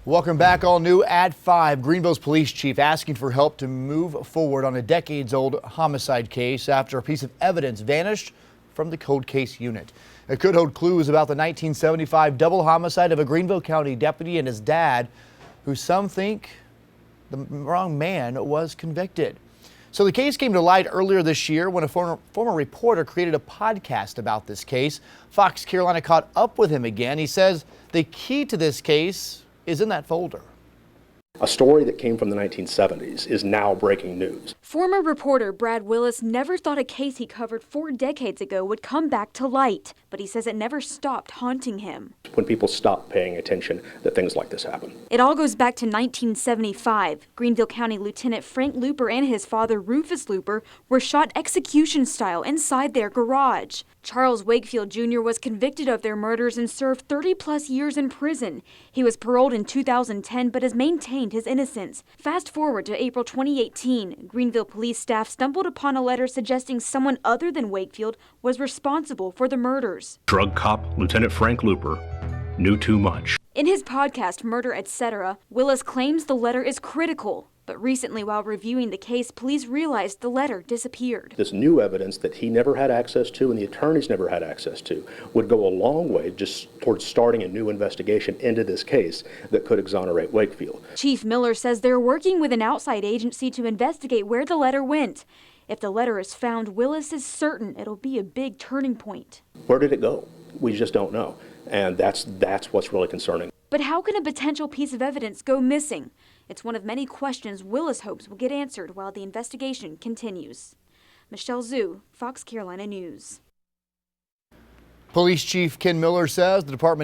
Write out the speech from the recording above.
Welcome back. All new at 5. Greenville's police chief asking for help to move forward on a decades-old homicide case after a piece of evidence vanished from the cold case unit. It could hold clues about the 1975 double homicide of a Greenville County deputy and his dad, who some think the wrong man was convicted. So the case came to light earlier this year when a former reporter created a podcast about this case. Fox Carolina caught up with him again. He says the key to this case is in that folder. A story that came from the 1970s is now breaking news. Former reporter Brad Willis never thought a case he covered 4 decades ago would come back to light, but he says it never stopped haunting him. When people stop paying attention, that things like this happen. It all goes back to 1975. Greenville County Lieutenant Frank Looper and his father Rufus Looper were shot execution style inside their garage. Charles Wakefield Jr. was convicted of their murders and served 30-plus years in prison. He was paroled in 2010 but has maintained his innocence. Fast forward to April 2018, Greenville police staff stumbled upon a letter suggesting someone other than Wakefield was responsible for the murders. Drug cop Lieutenant Frank Looper knew too much. In his podcast, Murder, Etc., Willis claims the letter is critical. But recently, while reviewing the case, police realized the letter disappeared. This new evidence that he never had access to and the attorneys never had access to would go a long way just towards starting a new investigation into this case that could exonerate Wakefield. Chief Miller says they're working with an outside agency to investigate where the letter went. If the letter is found, Willis is certain it'll be a big turning point. Where did it go? We just don't know. And that's what's really concerning. But how can a potential piece of evidence go missing? It's one of many questions Willis hopes will get answered while the investigation continues. Michelle Zhu, Fox Carolina News. Police Chief Ken Miller says the department